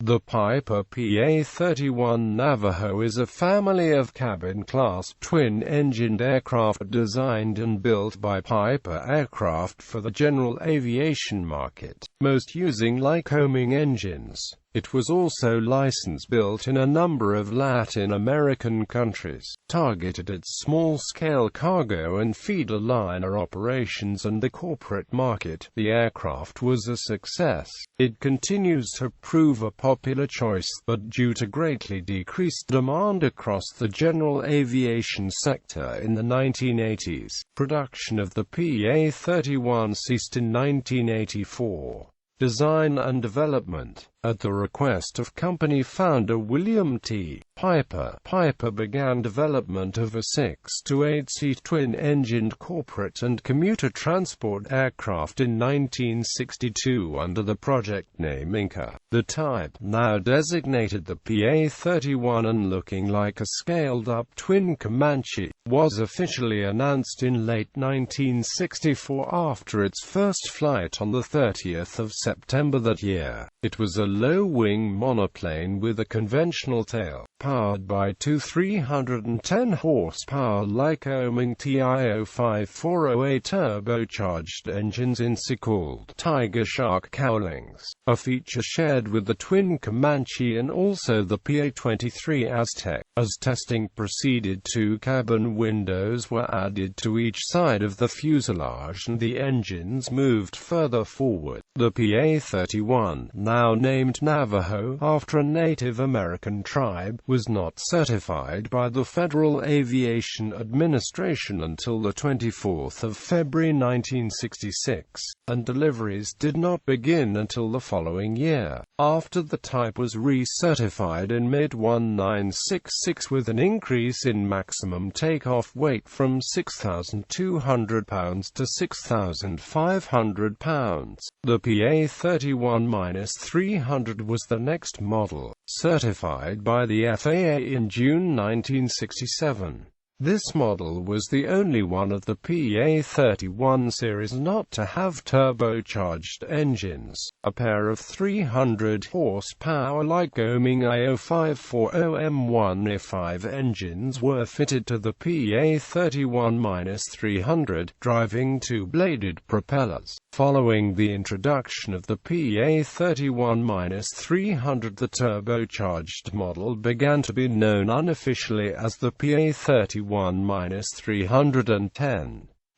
The Piper PA-31 Navajo is a family of cabin-class, twin-engined aircraft designed and built by Piper Aircraft for the general aviation market, most using Lycoming engines. It was also license-built in a number of Latin American countries, targeted at small-scale cargo and feeder liner operations and the corporate market. The aircraft was a success. It continues to prove a popular choice, but due to greatly decreased demand across the general aviation sector in the 1980s, production of the PA-31 ceased in 1984. Design and development. At the request of company founder William T. Piper, began development of a 6- to 8-seat twin-engined corporate and commuter transport aircraft in 1962 under the project name Inca. The type, now designated the PA-31 and looking like a scaled-up twin Comanche, was officially announced in late 1964 after its first flight on the 30th of September that year. It was a low-wing monoplane with a conventional tail, powered by two 310-horsepower Lycoming TI-0540A turbocharged engines in so-called Tiger Shark cowlings, a feature shared with the twin Comanche and also the PA-23 Aztec. As testing proceeded, two cabin windows were added to each side of the fuselage and the engines moved further forward. The PA-31, now named Navajo, after a Native American tribe, was not certified by the Federal Aviation Administration until the 24th of February 1966, and deliveries did not begin until the following year, after the type was recertified in mid-1966 with an increase in maximum takeoff weight from 6,200 pounds to 6,500 pounds. The PA-31-300 was the next model, certified by the FAA in June 1967. This model was the only one of the PA-31 series not to have turbocharged engines. A pair of 300-horsepower Lycoming IO540M1A5 engines were fitted to the PA-31-300, driving two-bladed propellers. Following the introduction of the PA-31-300, the turbocharged model began to be known unofficially as the PA-31-310.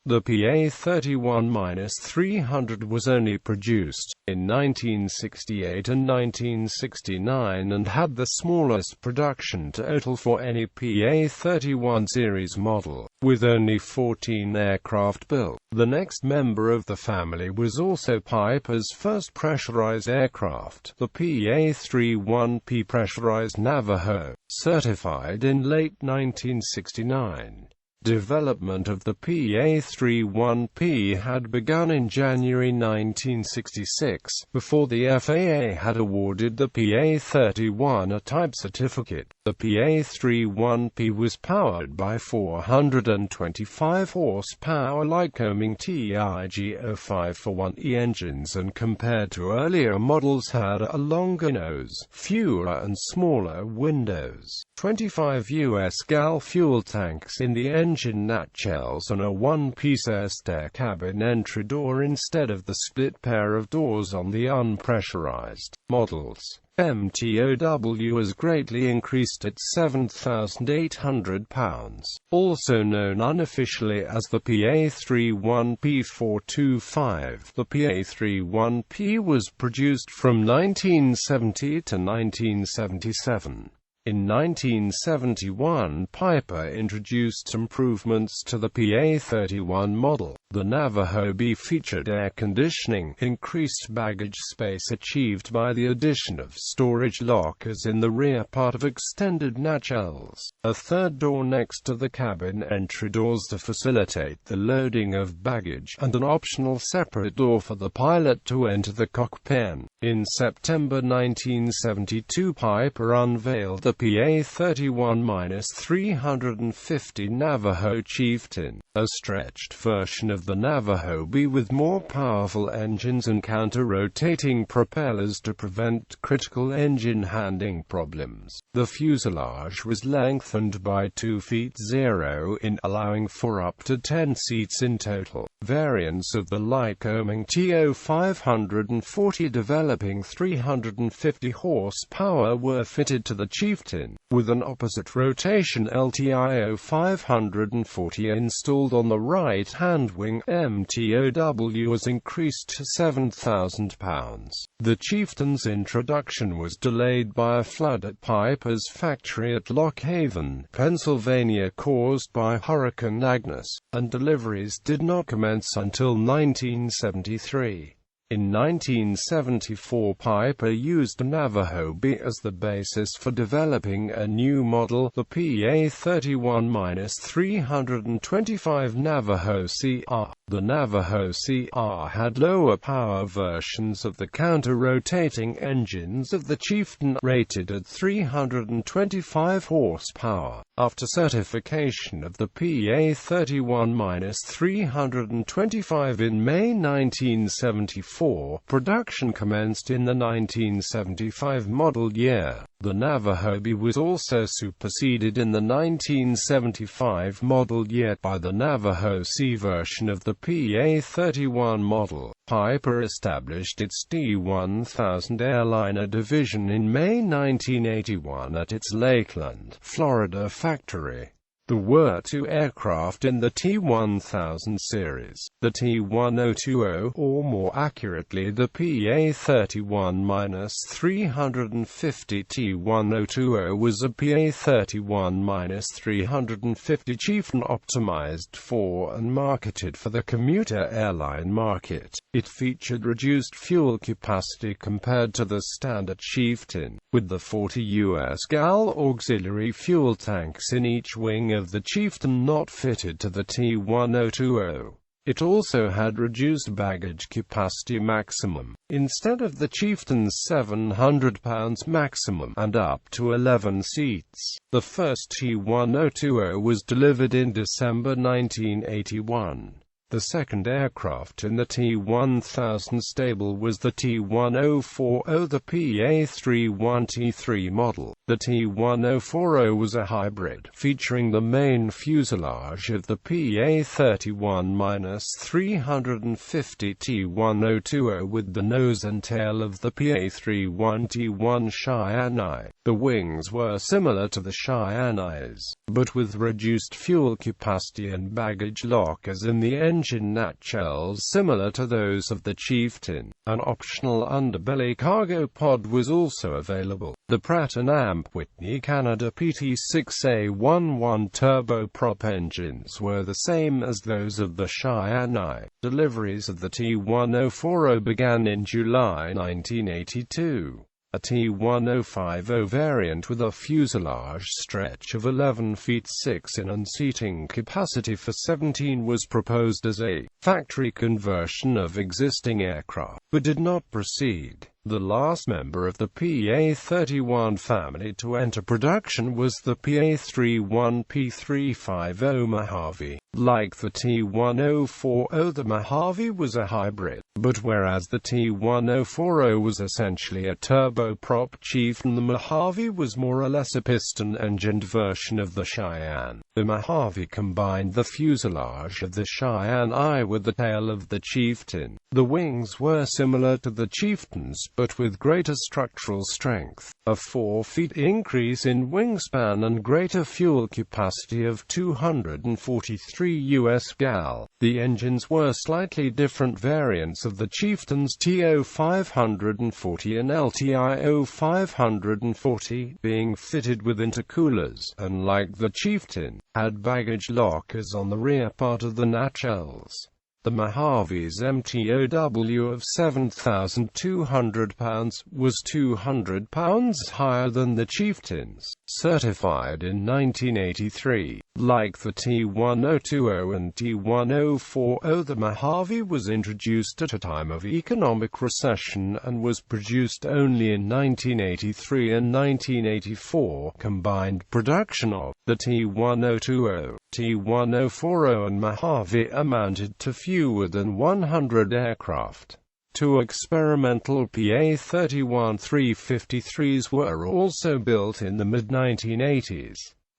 The PA-31-300 was only produced in 1968 and 1969 and had the smallest production total for any PA-31 series model, with only 14 aircraft built. The next member of the family was also Piper's first pressurized aircraft, the PA-31P pressurized Navajo, certified in late 1969. Development of the PA-31P had begun in January 1966, before the FAA had awarded the PA-31 a type certificate. The PA-31P was powered by 425-horsepower Lycoming TIG-0541E engines and compared to earlier models had a longer nose, fewer and smaller windows, 25 US gal fuel tanks in the engine nacelles and a one-piece air stair cabin entry door instead of the split pair of doors on the unpressurized models. MTOW was greatly increased at 7,800 pounds, also known unofficially as the PA-31P425. The PA-31P was produced from 1970 to 1977. In 1971, Piper introduced improvements to the PA-31 model. The Navajo B featured air conditioning, increased baggage space achieved by the addition of storage lockers in the rear part of extended nacelles, a third door next to the cabin entry doors to facilitate the loading of baggage, and an optional separate door for the pilot to enter the cockpit. In September 1972, Piper unveiled the PA-31-350 Navajo Chieftain, a stretched version of of the Navajo be with more powerful engines and counter-rotating propellers to prevent critical engine handling problems. The fuselage was lengthened by 2 feet 0 in, allowing for up to 10 seats in total. Variants of the Lycoming TO-540 developing 350 horsepower were fitted to the Chieftain, with an opposite rotation LTIO 540 installed on the right-hand wing. MTOW was increased to 7,000 pounds. The Chieftain's introduction was delayed by a flood at Piper's factory at Lock Haven, Pennsylvania caused by Hurricane Agnes, and deliveries did not commence until 1973. In 1974, Piper used a Navajo B as the basis for developing a new model, the PA-31-325 Navajo CR. The Navajo CR had lower power versions of the counter-rotating engines of the Chieftain, rated at 325 horsepower. After certification of the PA-31-325 in May 1974, production commenced in the 1975 model year. The Navajo B was also superseded in the 1975 model year by the Navajo C version of the PA-31 model. Piper established its T-1000 airliner division in May 1981 at its Lakeland, Florida factory. There were 2 aircraft in the T-1000 series. The T-1020, or more accurately the PA-31-350 T-1020, was a PA-31-350 Chieftain optimized for and marketed for the commuter airline market. It featured reduced fuel capacity compared to the standard Chieftain, with the 40 US gal auxiliary fuel tanks in each wing of the Chieftain not fitted to the T-1020. It also had reduced baggage capacity maximum, instead of the Chieftain's 700 pounds maximum, and up to 11 seats. The first T-1020 was delivered in December 1981. The second aircraft in the T-1000 stable was the T-1040, the PA-31T3 model. The T-1040 was a hybrid, featuring the main fuselage of the PA-31-350 T-1020 with the nose and tail of the PA-31T1 Cheyenne. The wings were similar to the Cheyenne's, but with reduced fuel capacity and baggage lock as in the engine nacelles similar to those of the Chieftain. An optional underbelly cargo pod was also available. The Pratt & Whitney Canada PT6A11 turboprop engines were the same as those of the Cheyenne. Deliveries of the T-1040 began in July 1982. A T-1050 variant with a fuselage stretch of 11 feet 6 in and seating capacity for 17 was proposed as a factory conversion of existing aircraft, but did not proceed. The last member of the PA-31 family to enter production was the PA-31P350 Mojave. Like the T-1040, the Mojave was a hybrid, but whereas the T-1040 was essentially a turboprop Chieftain, the Mojave was more or less a piston-engined version of the Cheyenne. The Mojave combined the fuselage of the Cheyenne with the tail of the Chieftain. The wings were similar to the Chieftain's, but with greater structural strength, a 4 feet increase in wingspan and greater fuel capacity of 243 US gal. The engines were slightly different variants of the Chieftain's TO-540 and LTIO 540, being fitted with intercoolers, and like the Chieftain, had baggage lockers on the rear part of the nacelles. The Mojave's MTOW of 7,200 pounds was 200 pounds higher than the Chieftain's, certified in 1983. Like the T-1020 and T-1040, the Mojave was introduced at a time of economic recession and was produced only in 1983 and 1984. Combined production of The T-1020, T-1040 and Mojave amounted to fewer than 100 aircraft. Two experimental PA-31 353s were also built in the mid-1980s.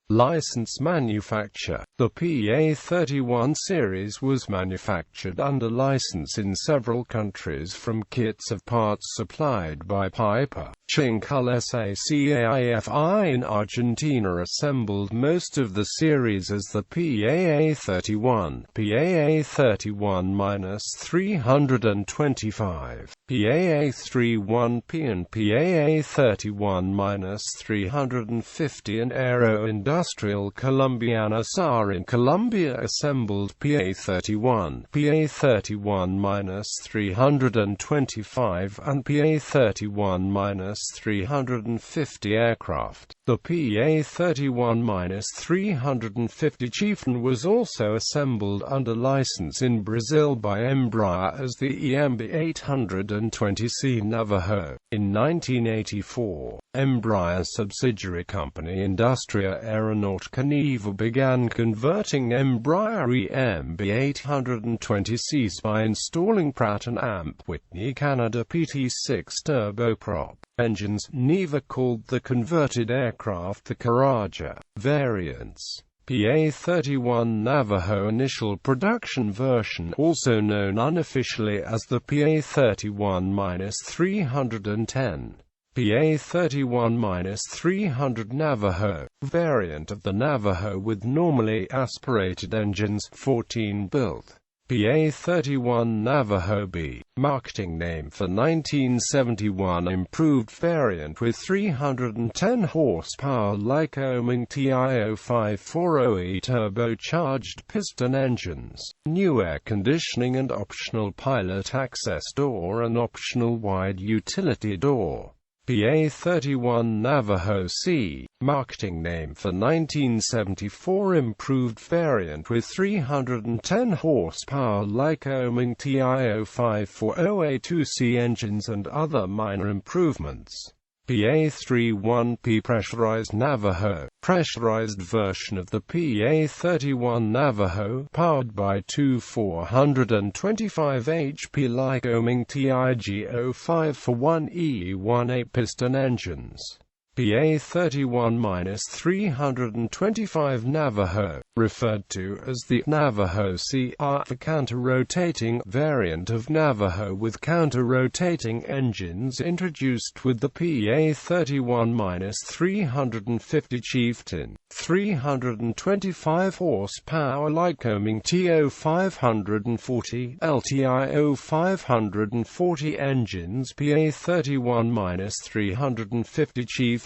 License manufacture. The PA-31 series was manufactured under license in several countries from kits of parts supplied by Piper. Chincal SACAIFI in Argentina assembled most of the series as the PA-31, PA-31-325, PA-31P and PA-31-350 and Aero Industrial Colombiana SA in Colombia assembled PA-31, PA-31-325 and PA-31-350 aircraft. The PA-31-350 Chieftain was also assembled under license in Brazil by Embraer as the EMB-820C Navajo. In 1984, Embraer subsidiary company Industria Aeronautica Neva began converting Embraer EMB-820Cs by installing Pratt & Whitney Canada PT6 turboprop engines. Neva called the converted aircraft the Caraja. Variants: PA-31 Navajo initial production version, also known unofficially as the PA-31-310. PA-31-300 Navajo, variant of the Navajo with normally aspirated engines, 14 built. PA-31 Navajo B, marketing name for 1971 improved variant with 310 horsepower Lycoming TI-0540E turbocharged piston engines, new air conditioning and optional pilot access door and optional wide utility door. PA-31 Navajo C, marketing name for 1974 improved variant with 310 horsepower Lycoming TI-0540A2C engines and other minor improvements. PA-31P pressurized Navajo, pressurized version of the PA-31 Navajo, powered by two 425 HP Lycoming TIG-0541E18 piston engines. PA-31-325 Navajo, referred to as the Navajo CR, a counter-rotating variant of Navajo with counter-rotating engines introduced with the PA-31-350 Chieftain. 325 horsepower Lycoming TO-540 LTI-0540 engines. PA-31-350 Chieftain,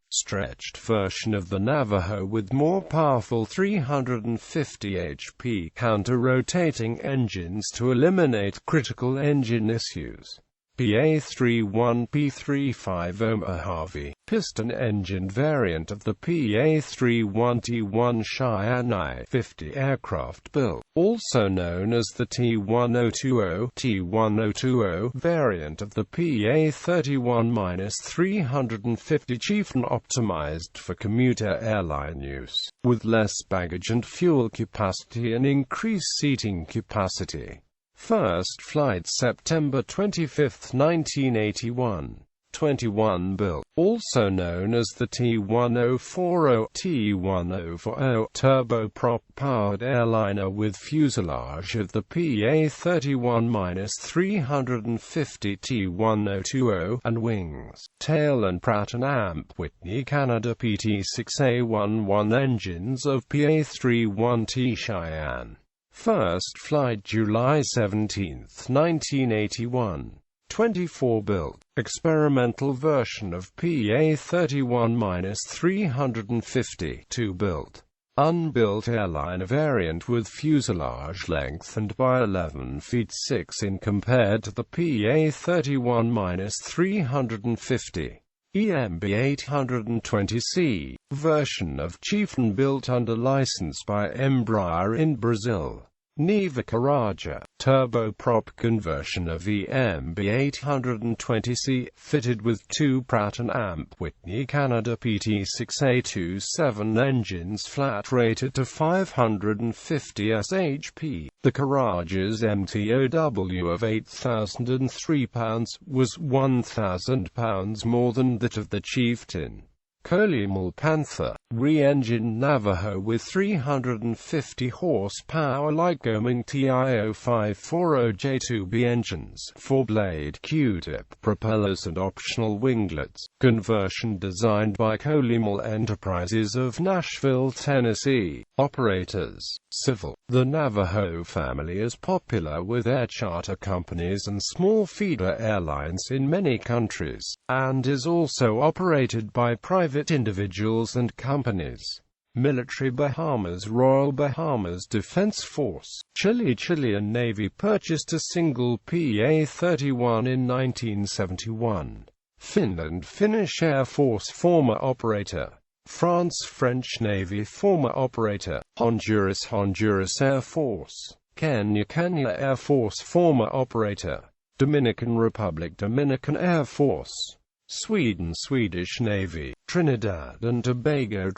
stretched version of the Navajo with more powerful 350 HP counter-rotating engines to eliminate critical engine issues. PA-31P-35 Mojave, piston engine variant of the PA-31T1 Cheyenne I-50 aircraft built, also known as the T-1020 variant of the PA-31-350 Chieftain, optimized for commuter airline use, with less baggage and fuel capacity and increased seating capacity. First flight September 25, 1981. 21 built, also known as the T-1040 turboprop-powered airliner with fuselage of the PA-31-350 T-1020 and wings, tail and Pratt & Whitney Canada PT6A11 engines of PA-31T Cheyenne. First flight July 17, 1981. 24 built, experimental version of PA-31-350. 2 built, unbuilt airliner variant with fuselage length and by 11 feet 6 in compared to the PA-31-350. EMB-820C, version of Chieftain built under license by Embraer in Brazil. Navajo turboprop conversion of the MB820C, fitted with two Pratt & Whitney Canada PT6A27 engines, flat rated to 550 shp. The Courage's MTOW of 8,003 pounds was 1,000 pounds more than that of the Chieftain. Colonial Panther, re-engined Navajo with 350 horsepower Lycoming TI-0540J2B engines, 4-blade Q-tip propellers and optional winglets. Conversion designed by Colonial Enterprises of Nashville, Tennessee. Operators: civil. The Navajo family is popular with air charter companies and small feeder airlines in many countries, and is also operated by private individuals and companies. Military: Bahamas. Royal Bahamas Defense Force. Chilean Navy purchased a single PA-31 in 1971. Finland: Finnish Air Force former operator. France: French Navy former operator. Honduras Air Force. Kenya Air Force former operator. Dominican Republic Dominican Air Force. Sweden Swedish Navy. Trinidad and Tobago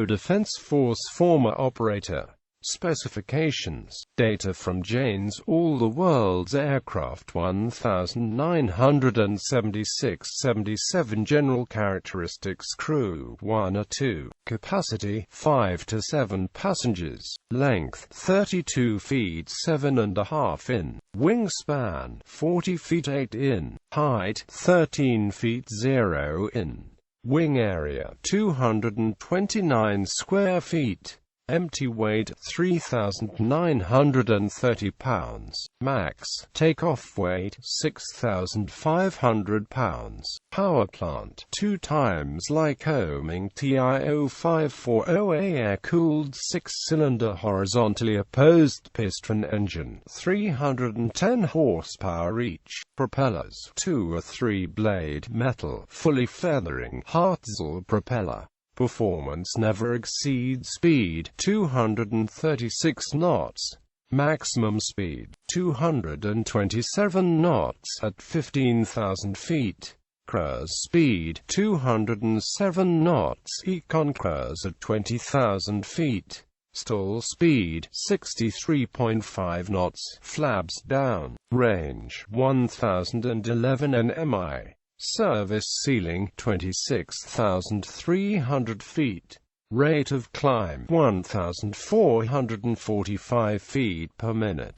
Defense Force former operator. Specifications. Data from Jane's All the World's Aircraft 1976-77. General characteristics: crew 1 or 2, capacity 5 to 7 passengers, length 32 feet 7.5 in, wingspan 40 feet 8 in, height 13 feet 0 in, wing area 229 square feet. Empty weight 3,930 pounds. Max takeoff weight 6,500 pounds. Power plant 2 times Lycoming TI-0540A air-cooled 6-cylinder horizontally opposed piston engine, 310 horsepower each. Propellers 2 or 3-blade metal, fully feathering Hartzell propeller. Performance never exceeds speed 236 knots. Maximum speed 227 knots at 15,000 feet. Cruise speed 207 knots. Econ cruise at 20,000 feet. Stall speed 63.5 knots. Flaps down. Range 1,011 nmi. Service ceiling 26,300 feet. Rate of climb 1,445 feet per minute.